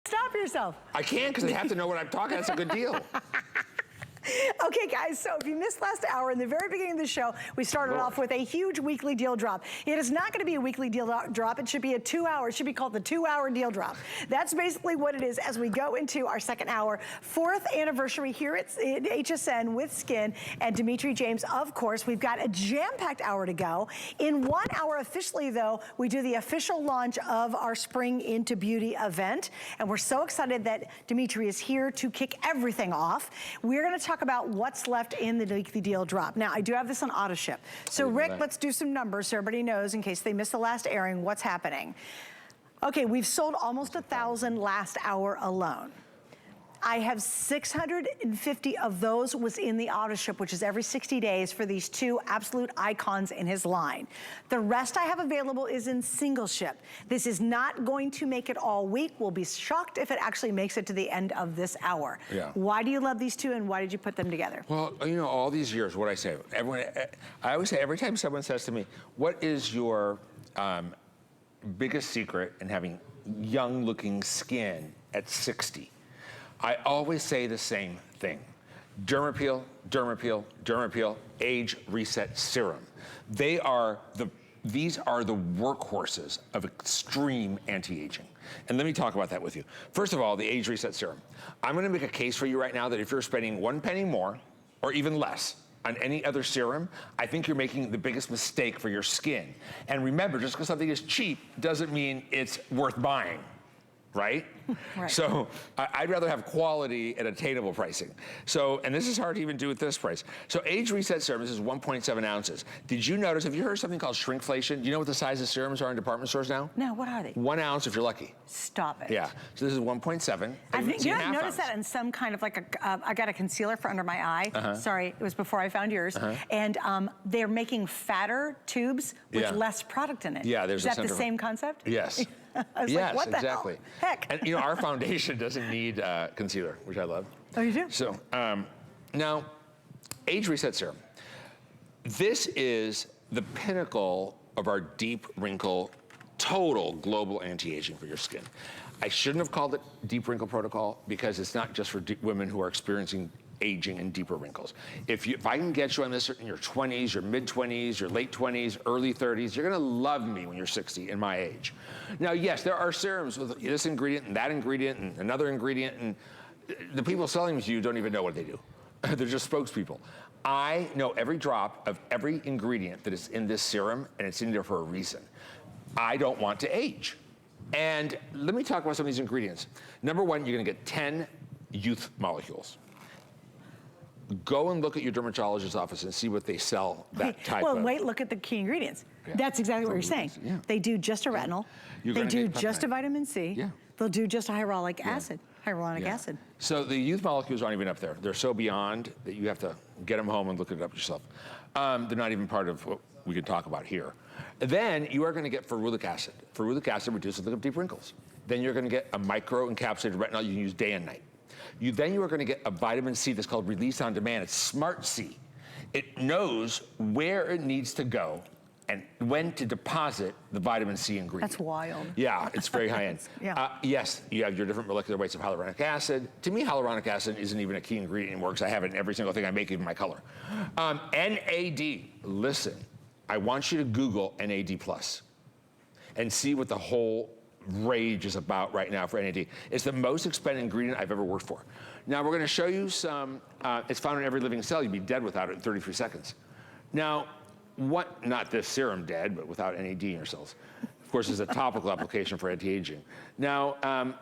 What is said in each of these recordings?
Stop yourself. I can, because they have to know what I'm talking. That's a good deal. Okay, guys, so if you missed last hour, in the very beginning of the show, we started off with a huge weekly deal drop. It is not going to be a weekly deal drop. It should be a 2-hour. It should be called the 2-hour deal drop. That's basically what it is as we go into our second hour. 4th anniversary here at HSN with SKINN and Dimitri James, of course. We've got a jam-packed hour to go. In 1 hour officially, though, we do the official launch of our Spring into Beauty event. And we're so excited that Dimitri is here to kick everything off. We're going to talk about what's left in the weekly deal drop. Now, I do have this on auto ship. So Rick, let's do some numbers so everybody knows, in case they missed the last airing, what's happening. Okay, we've sold almost 1,000 last hour alone. I have 650 of those was in the auto ship, which is every 60 days for these 2 absolute icons in his line. The rest I have available is in single ship. This is not going to make it all week. We'll be shocked if it actually makes it to the end of this hour. Yeah. Why do you love these 2 and why did you put them together? Well, you know, all these years, what I say, I always say, every time someone says to me, what is your biggest secret in having young looking skin at 60? I always say the same thing. Dermappeal, Dermappeal, Dermappeal, Age Reset Serum. These are the workhorses of extreme anti-aging. And let me talk about that with you. First of all, the Age Reset Serum. I'm gonna make a case for you right now that if you're spending 1 penny more, or even less, on any other serum, I think you're making the biggest mistake for your skin. And remember, just because something is cheap doesn't mean it's worth buying. Right? Right? So I'd rather have quality at attainable pricing. So, and this is hard to even do at this price. So Age Reset Serum, this is 1.7 ounces. Did you notice, have you heard something called shrinkflation? Do you know what the size of serums are in department stores now? No, what are they? 1 ounce if you're lucky. Stop it. Yeah, so this is 1.7. I've noticed that in some kind of like I got a concealer for under my eye. Sorry, it was before I found yours. And they're making fatter tubes with less product in it. Yeah, there's Is that the same concept? Yes. I was like, what the hell? Heck. And you know, our foundation doesn't need concealer, which I love. Oh, you do? So, now, Age Reset Serum. This is the pinnacle of our deep wrinkle, total global anti-aging for your skin. I shouldn't have called it Deep Wrinkle Protocol because it's not just for women who are experiencing aging and deeper wrinkles. If I can get you on this in your 20s, your mid-20s, your late 20s, early 30s, you're gonna love me when you're 60 in my age. Now, yes, there are serums with this ingredient and that ingredient and another ingredient, and the people selling them to you don't even know what they do. They're just spokespeople. I know every drop of every ingredient that is in this serum, and it's in there for a reason. I don't want to age. And let me talk about some of these ingredients. Number 1, you're gonna get 10 youth molecules. Go and look at your dermatologist's office and see what they sell that type of. Well, wait, look at the key ingredients. Yeah. That's exactly what you're saying. Yeah. They do just a retinol. They do just a vitamin C. Yeah. They'll do just a hyaluronic acid. Hyaluronic acid. So the youth molecules aren't even up there. They're so beyond that you have to get them home and look it up yourself. They're not even part of what we can talk about here. Then you are going to get ferulic acid. Ferulic acid reduces the deep wrinkles. Then you're going to get a micro-encapsulated retinol you can use day and night. Then you are going to get a vitamin C that's called Release on Demand. It's Smart C. It knows where it needs to go and when to deposit the vitamin C ingredient. That's wild. Yeah, it's very high end. Yes, you have your different molecular weights of hyaluronic acid. To me, hyaluronic acid isn't even a key ingredient anymore because I have it in every single thing I make, even my color. NAD, listen, I want you to Google NAD+, and see what the whole rage is about right now for NAD. It's the most expensive ingredient I've ever worked for. Now we're gonna show you some, it's found in every living cell. You'd be dead without it in 33 seconds. Now, not this serum dead, but without NAD in your cells. Of course, it's a topical application for anti-aging. Now,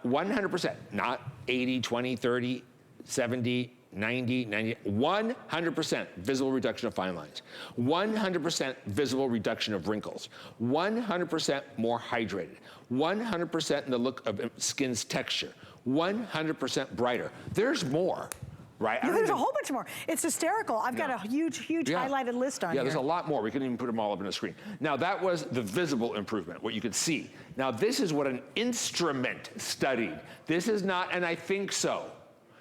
100%, not 80, 20, 30, 70, 90, 90, 100% visible reduction of fine lines, 100% visible reduction of wrinkles, 100% more hydrated, 100% in the look of skin's texture, 100% brighter. There's more, right? Yeah, there's a whole bunch more. It's hysterical. I've got a huge highlighted list on here. Yeah, there's a lot more. We couldn't even put them all up on the screen. Now, that was the visible improvement, what you could see. Now, this is what an instrument studied. This is not, and I think so.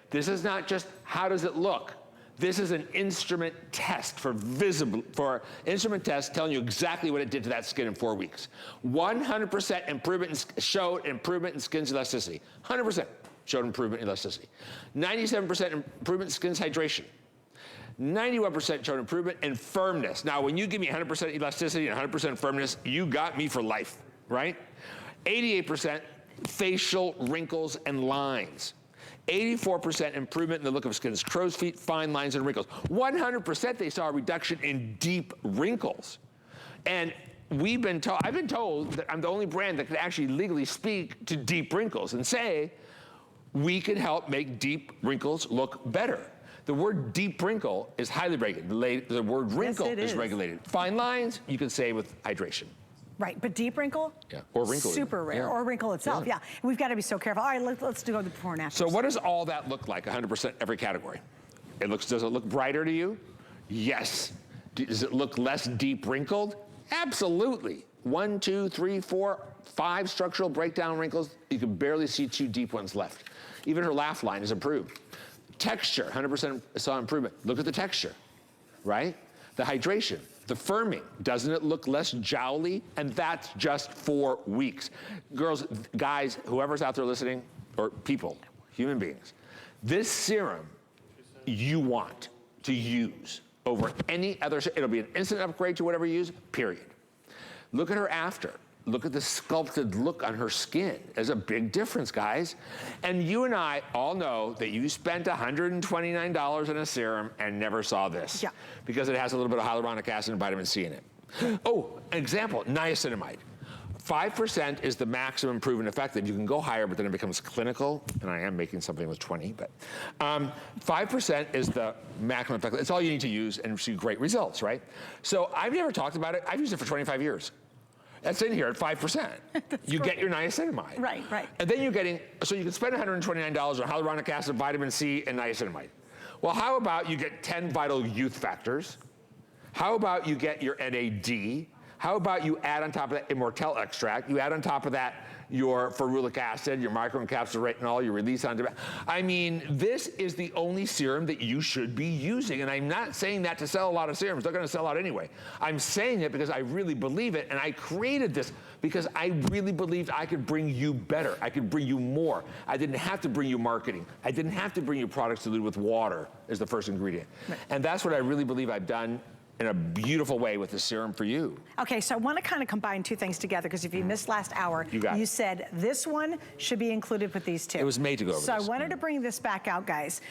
This is not just how does it look. This is an instrument test instrument test telling you exactly what it did to that skin in 4 weeks. 100% improvement showed improvement in skin's elasticity. 100% showed improvement in elasticity. 97% improvement in skin's hydration. 91% showed improvement in firmness. Now, when you give me 100% elasticity and 100% firmness, you got me for life, right? 88% facial wrinkles and lines. 84% improvement in the look of skin's crow's feet, fine lines, and wrinkles. 100% they saw a reduction in deep wrinkles. And I've been told that I'm the only brand that could actually legally speak to deep wrinkles and say, we can help make deep wrinkles look better. The word deep wrinkle is highly regulated. The word wrinkle is regulated. Fine lines, you can say with hydration. Right, but deep wrinkle? Yeah, or wrinkle. Super rare, or wrinkle itself, yeah. We've got to be so careful. All right, let's go to the before and after. So what does all that look like, 100% every category? Does it look brighter to you? Yes. Does it look less deep wrinkled? Absolutely. 1, 2, 3, 4, 5 structural breakdown wrinkles. You can barely see 2 deep ones left. Even her laugh line is improved. Texture, 100% saw improvement. Look at the texture, right? The hydration, the firming, doesn't it look less jowly? And that's just 4 weeks. Girls, guys, whoever's out there listening, or people, human beings, this serum you want to use over any other, it'll be an instant upgrade to whatever you use, period. Look at her after. Look at the sculpted look on her skin. There's a big difference, guys. And you and I all know that you spent $129 on a serum and never saw this. Yeah. Because it has a little bit of hyaluronic acid and vitamin C in it. Oh, an example, niacinamide. 5% is the maximum proven effective. You can go higher, but then it becomes clinical. And I am making something with 20, but 5% is the maximum effective. It's all you need to use and see great results, right? So I've never talked about it. I've used it for 25 years. That's in here at 5%. You get your niacinamide. Right, right. And then you're getting, so you can spend $129 on hyaluronic acid, vitamin C, and niacinamide. Well, how about you get 10 vital youth factors? How about you get your NAD? How about you add on top of that Immortel extract? You add on top of that your ferulic acid, your microencapsulated retinol, your release on demand. I mean, this is the only serum that you should be using. And I'm not saying that to sell a lot of serums. They're going to sell out anyway. I'm saying it because I really believe it. And I created this because I really believed I could bring you better. I could bring you more. I didn't have to bring you marketing. I didn't have to bring you products diluted with water as the first ingredient. Right. And that's what I really believe I've done in a beautiful way with the serum for you. Okay, so I want to kind of combine 2 things together because if you missed last hour, you said this one should be included with these 2. It was made to go over So I wanted to bring this back out, guys.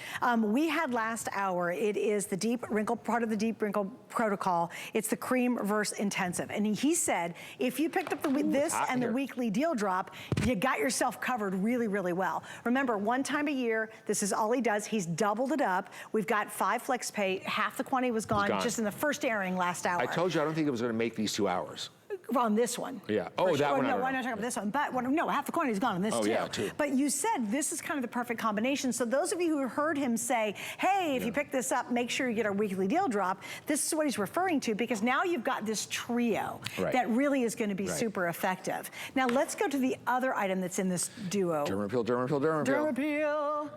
We had last hour, it is the deep wrinkle, part of the deep wrinkle protocol. It's the cream reverse intensive. And he said, if you picked up this and the weekly deal drop, you got yourself covered really, really well. Remember, 1 time a year, this is all he does. He's doubled it up. We've got 5 flex pay. Half the quantity was gone just in the first airing last hour. I told you I don't think it was going to make these 2 hours. On this one. Yeah. Oh, that one. No, I'm not talking about this one. But no, half the quantity's gone on this too. Yeah, too. But you said this is kind of the perfect combination. So those of you who heard him say, hey, if you pick this up, make sure you get our weekly deal drop, this is what he's referring to because now you've got this trio that really is going to be super effective. Now let's go to the other item that's in this duo. Dermappeal, Dermappeal, Dermappeal. Dermappeal.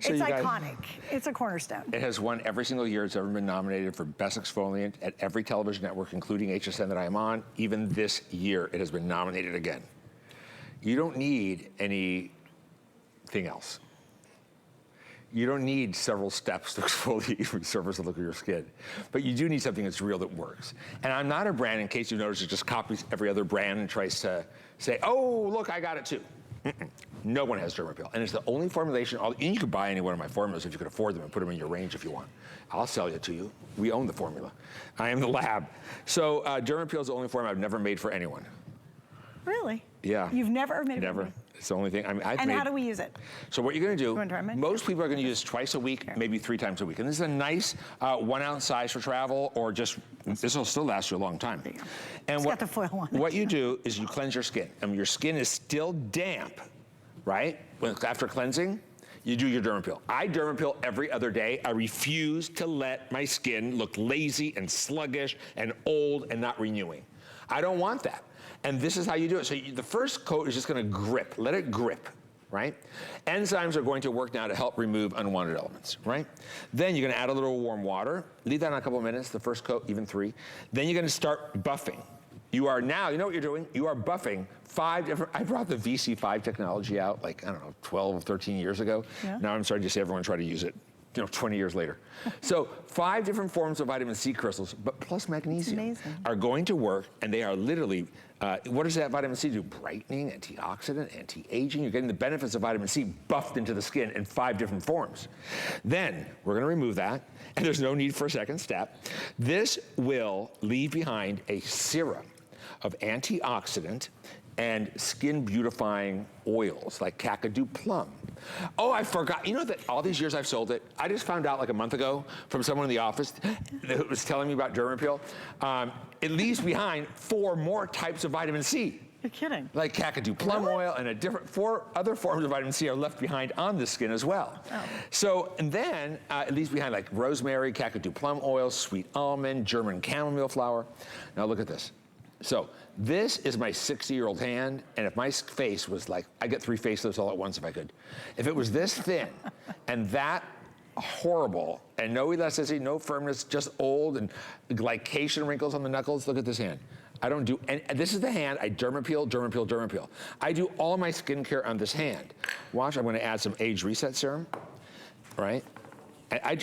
So it's iconic. It's a cornerstone. It has won every single year it's ever been nominated for Best Exfoliant at every television network, including HSN that I am on. Even this year, it has been nominated again. You don't need anything else. You don't need several steps to exfoliate the surface and look of your skin. But you do need something that's real that works. And I'm not a brand, in case you notice, that just copies every other brand and tries to say, oh, look, I got it too. No one has Dermappeal, and it's the only formulation, and you could buy any one of my formulas if you could afford them and put them in your range if you want. I'll sell it to you. We own the formula. I am the lab. So Dermappeal is the only formula I've never made for anyone. Really? Yeah. You've never made it? Never. It's the only thing. I mean, how do we use it? So what you're going to do, most people are going to use twice a week, maybe 3 times a week. And this is a nice 1 ounce size for travel, or just, this will still last you a long time. And got the foil on it. What you do is you cleanse your skin. I mean, your skin is still damp, right? After cleansing, you do your Dermappeal. I Dermappeal every other day. I refuse to let my skin look lazy and sluggish and old and not renewing. I don't want that. And this is how you do it. So the first coat is just gonna grip. Let it grip. right? Enzymes are going to work now to help remove unwanted elements, right? Then you're gonna add a little warm water, leave that on a couple of minutes, the first coat, even 3. Then you're gonna start buffing. You are now, you know what you're doing? You are buffing 5 different, I brought the VC5 technology out like, I don't know, 12, 13 years ago. Yeah. Now I'm starting to see everyone try to use it, 20 years later. So 5 different forms of vitamin C crystals, but plus magnesium, are going to work, and they are literally, what does that vitamin C do? Brightening, antioxidant, anti-aging. You're getting the benefits of vitamin C buffed into the skin in 5 different forms. Then we're gonna remove that, and there's no need for a second step. This will leave behind a serum of antioxidant and skin beautifying oils like Kakadu plum. Oh, I forgot. You know that all these years I've sold it, I just found out like a month ago from someone in the office that was telling me about Dermappeal. It leaves behind 4 more types of vitamin C. You're kidding. Like Kakadu plum oil and 4 other forms of vitamin C are left behind on the skin as well. Oh. So, and then it leaves behind like rosemary, Kakadu plum oil, sweet almond, German chamomile flower. Now look at this. So this is my 60-year-old hand, and if my face was like, I get 3 facelifts all at once if I could. If it was this thin and that horrible and no elasticity, no firmness, just old and glycation wrinkles on the knuckles, look at this hand. I don't do, and this is the hand I Dermappeal, Dermappeal, Dermappeal. I do all my skincare on this hand. Watch, I'm gonna add some age reset serum, right?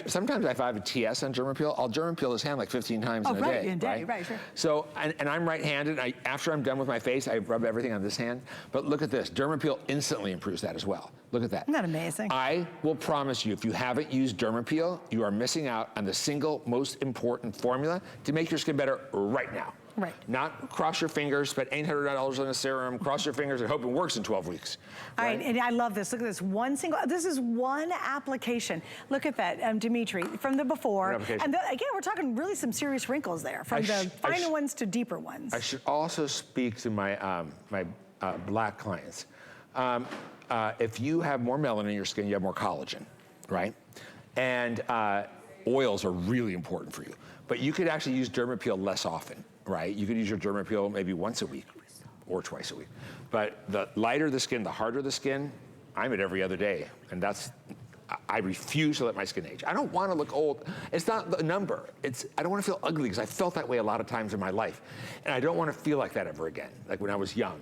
Sometimes if I have a TS on Dermappeal, I'll Dermappeal this hand like 15 times in a day. Right, sure. So, and I'm right-handed. After I'm done with my face, I rub everything on this hand. But look at this. Dermappeal instantly improves that as well. Look at that. Isn't that amazing? I will promise you, if you haven't used Dermappeal, you are missing out on the single most important formula to make your skin better right now. Right. Not cross your fingers, spend $800 on a serum, cross your fingers and hope it works in 12 weeks. All right, and I love this. Look at this, this is one application. Look at that, Dimitri, from the before. And again, we're talking really some serious wrinkles there, from the finer ones to deeper ones. I should also speak to my, black clients. If you have more melanin in your skin, you have more collagen, right? And oils are really important for you. But you could actually use Dermappeal less often. Right, you could use your Dermappeal maybe once a week or twice a week. But the lighter the skin, the harder the skin, I'm at every other day. And I refuse to let my skin age. I don't want to look old. It's not the number. I don't want to feel ugly because I felt that way a lot of times in my life. And I don't want to feel like that ever again, like when I was young.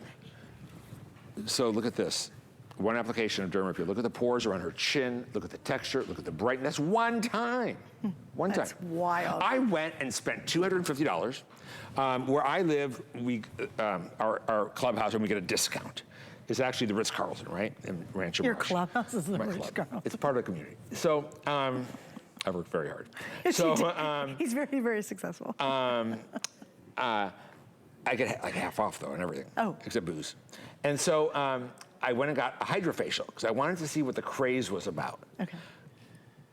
So look at this. One application of Dermappeal. Look at the pores around her chin. Look at the texture. Look at the brightness. That's one time. One time. That's wild. I went and spent $250. Where I live, our clubhouse, when we get a discount, is actually the Ritz-Carlton, right? In Rancho Your Marsh. clubhouse is the Ritz-Carlton. It's part of the community. So I worked very hard. So he's very, very successful. I get like half off though and everything. Oh. Except booze. And so I went and got a hydrofacial because I wanted to see what the craze was about. Okay.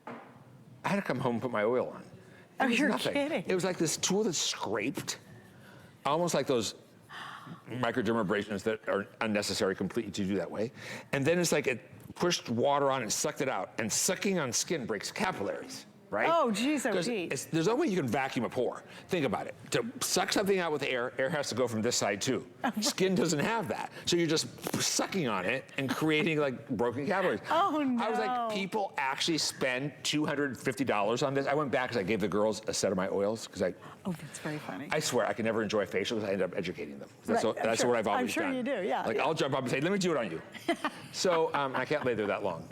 I had to come home and put my oil on. Oh, you're kidding. It was like this tool that scraped, almost like those microdermabrasions that are unnecessary completely to do that way. And then it's like it pushed water on and sucked it out. And sucking on skin breaks capillaries. Right? Oh, geez, oh, geez. There's no way you can vacuum a pore. Think about it. To suck something out with air has to go from this side too. Skin doesn't have that. So you're just sucking on it and creating like broken capillaries. Oh, no. I was like, people actually spend $250 on this. I went back because I gave the girls a set of my oils because Oh, that's very funny. I swear, I can never enjoy a facial because I end up educating them. That's what I've always done. I'm sure you do, yeah. Like, I'll jump up and say, let me do it on you. So I can't lay there that long.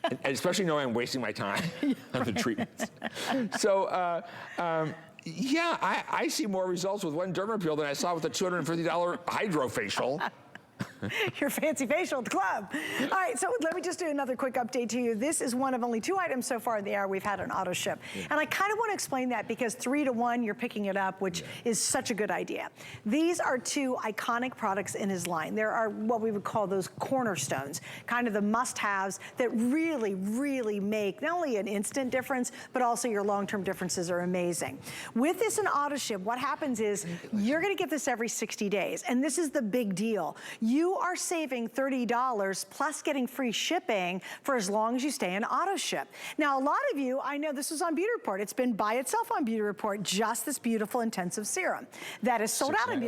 And especially knowing I'm wasting my time on the treatments. So, yeah, I see more results with one Dermappeal than I saw with a $250 hydrofacial. Your fancy facial at the club. All right, so let me just do another quick update to you. This is one of only 2 items so far in the air we've had an auto ship. Yeah. And I kind of want to explain that because 3 to 1, you're picking it up, which is such a good idea. These are 2 iconic products in his line. There are what we would call those cornerstones, kind of the must-haves that really, really make not only an instant difference, but also your long-term differences are amazing. With this in auto ship, what happens is you're going to get this every 60 days. And this is the big deal. You you are saving $30 plus getting free shipping for as long as you stay in auto ship. Now, a lot of you, I know this was on Beauty Report. It's been by itself on Beauty Report, just this beautiful intensive serum. That is sold out on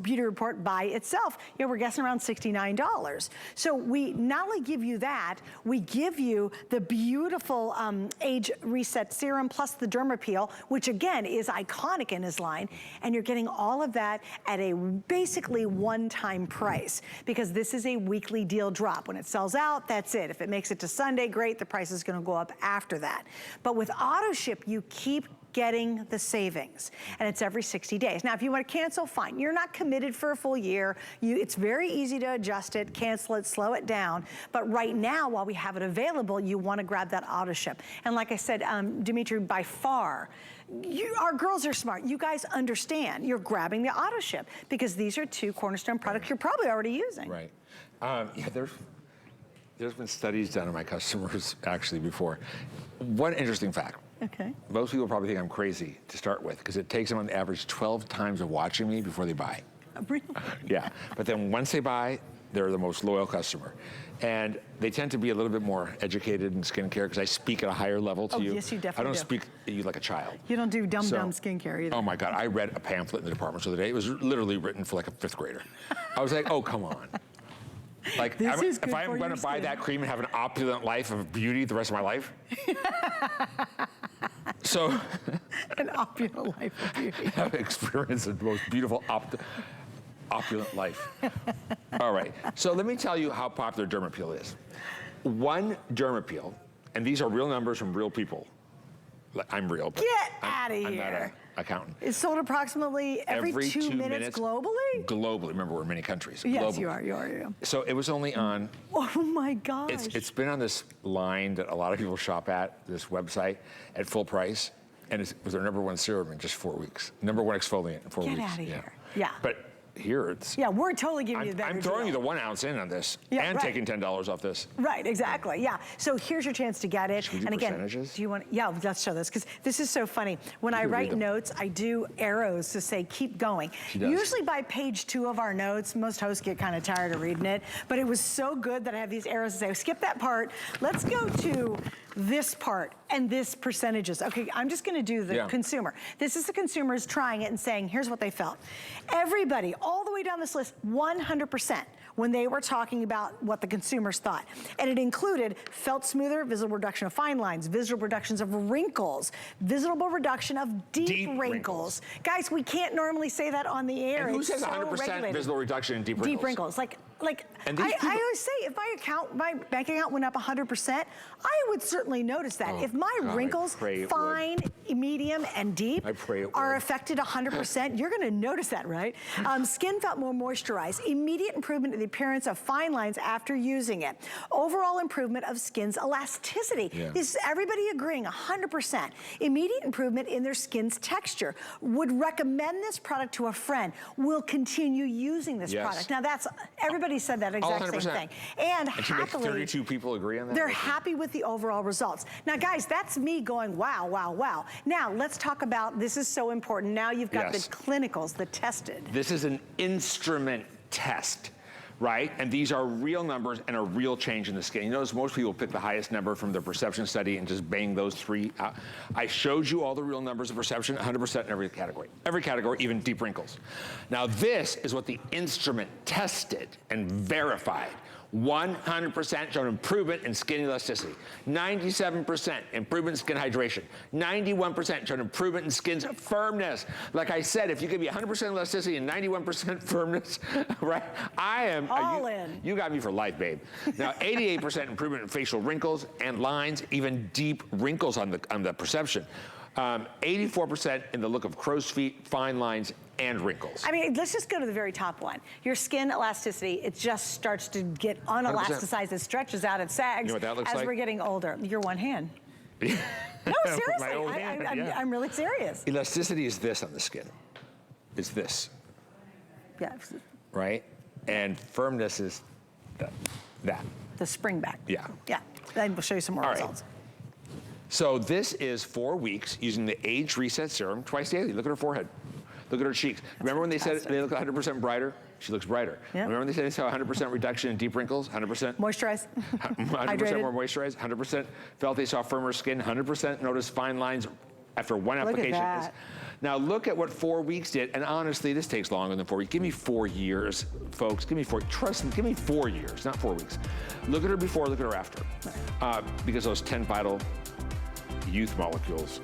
Beauty Report by itself. You know, we're guessing around $69. So we not only give you that, we give you the beautiful Age Reset Serum plus the Dermappeal, which again is iconic in his line, and you're getting all of that at a basically one-time price, because this is a weekly deal drop. When it sells out, that's it. If it makes it to Sunday, great, the price is gonna go up after that. But with auto ship, you keep getting the savings, and it's every 60 days. Now, if you want to cancel, fine. You're not committed for a full year. It's very easy to adjust it, cancel it, slow it down. But right now, while we have it available, you want to grab that auto ship. And like I said, Dimitri, by far, our girls are smart. You guys understand. You're grabbing the auto ship because these are two cornerstone products you're probably already using. Right. Yeah, there's been studies done on my customers actually before. One interesting fact. Okay. Most people probably think I'm crazy to start with because it takes them on average 12 times of watching me before they buy. Really? Yeah, but then once they buy, they're the most loyal customer. And they tend to be a little bit more educated in skincare because I speak at a higher level to you. Yes, you definitely I don't do. speak to you like a child. You don't do dumb skincare either. Oh my God, I read a pamphlet in the department the other day. It was literally written for like a 5th grader. I was like, oh, come on. Like, if I'm gonna buy that cream and have an opulent life of beauty the rest of my life. So. An opulent life of beauty. Have experienced the most beautiful opulent life. All right, so let me tell you how popular Dermappeal is. One Dermappeal, and these are real numbers from real people. I'm real, but Get out of here. I'm not an accountant. It's sold approximately every 2 minutes globally? Globally, remember we're in many countries. Yes, globally. you are. So it was only on. Oh my gosh. It's been on this line that a lot of people shop at, this website, at full price, and it was their #1 serum in just 4 weeks. #1 exfoliant in 4 weeks. Get out of here. Yeah. But here it's. Yeah, we're totally giving you the better I'm throwing deal. you the 1 ounce in on this, Yeah, and right. taking $10 off this. Right, exactly, yeah. So here's your chance to get it. Should we do and again, percentages? do you want, yeah, let's show this, because this is so funny. When I write notes, I do arrows to say, keep going. She does. Usually by page 2 of our notes, most hosts get kind of tired of reading it, but it was so good that I have these arrows to say, skip that part. Let's go to this part and this percentages. Okay, I'm just gonna do the consumer. This is the consumers trying it and saying, here's what they felt. Everybody, all the way down this list, 100% when they were talking about what the consumers thought. And it included felt smoother, visible reduction of fine lines, visible reductions of wrinkles, visible reduction of deep wrinkles. Guys, we can't normally say that on the air. And who it's says so 100% regulated. visible reduction in deep wrinkles? Deep wrinkles, like And these I always say, if my bank account went up 100%, I would certainly notice that. If my wrinkles, fine, medium, and deep, are affected 100%, you're gonna notice that, right? Skin felt more moisturized, immediate improvement in the appearance of fine lines after using it. Overall improvement of skin's elasticity. This is everybody agreeing, 100%. Immediate improvement in their skin's texture. Would recommend this product to a friend. Will continue using this product. Now that's, everybody said that exact same thing. And happily, 32 people agree on that? They're happy with the overall results. Now guys, that's me going, wow, wow, wow. Now let's talk about, this is so important. Now you've got the clinicals, the tested. This is an instrument test, right? And these are real numbers and a real change in the skin. You notice most people pick the highest number from their perception study and just bang those 3 out. I showed you all the real numbers of perception, 100% in every category. Every category, even deep wrinkles. Now this is what the instrument tested and verified. 100% showed improvement in skin elasticity. 97% improvement in skin hydration. 91% showed improvement in skin's firmness. Like I said, if you give me 100% elasticity and 91% firmness, right? I am all in. You got me for life, babe. Now, 88% improvement in facial wrinkles and lines, even deep wrinkles on the perception. 84% in the look of crow's feet, fine lines, and wrinkles. I mean, let's just go to the very top one. Your skin elasticity, it just starts to get unelasticized. It stretches out, it sags. You know what that looks as like? we're getting older. Your one hand. No, seriously. My old hand, I'm really serious. Elasticity is this on the skin. It's this. Yeah. Right? And firmness is that. The spring back. Yeah. Yeah. Then we'll show you some more results. So this is 4 weeks using the Age Reset Serum twice daily. Look at her forehead. Look at her cheeks. Remember when they said they look 100% brighter? she looks brighter. Yep. Remember they saw 100% reduction in deep wrinkles, 100%? Moisturize. 100% more moisturized, 100% felt they saw firmer skin, 100% noticed fine lines after one application. Look at that. Now look at what 4 weeks did, and honestly, this takes longer than 4 weeks. Give me 4 years, folks. Give me 4. Trust me. Give me 4 years, not 4 weeks. Look at her before. Look at her after. Because those 10 vital youth molecules,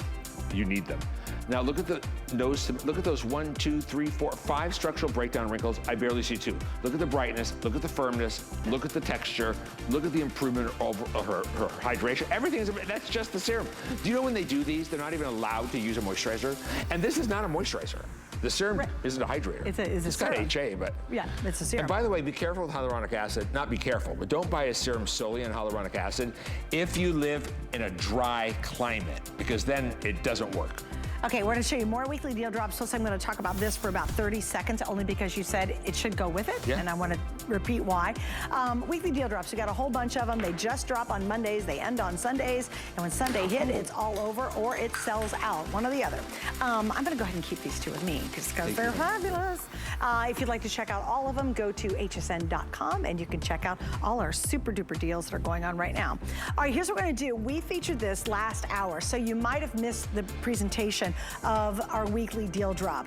you need them. Now look at the nose. Look at those 1, 2, 3, 4, 5 structural breakdown wrinkles. I barely see 2. Look at the brightness. Look at the firmness. Look at the texture. Look at the improvement of her hydration. Everything is. That's just the serum. Do you know when they do these, they're not even allowed to use a moisturizer? And this is not a moisturizer. The serum isn't a hydrator. It's got HA, but yeah, it's a serum. And by the way, be careful with hyaluronic acid. Not be careful, but don't buy a serum solely on hyaluronic acid if you live in a dry climate, because then it doesn't work. Okay, we're gonna show you more weekly deal drops. Plus, I'm gonna talk about this for about 30 seconds, only because you said it should go with it, and I wanna repeat why. Weekly deal drops, we got a whole bunch of them. They just drop on Mondays, they end on Sundays, and when Sunday hit, it's all over or it sells out, one or the other. I'm gonna go ahead and keep these two with me, because they're fabulous. If you'd like to check out all of them, go to hsn.com, and you can check out all our super duper deals that are going on right now. All right, here's what we're gonna do. We featured this last hour, so you might have missed the presentation of our weekly deal drop.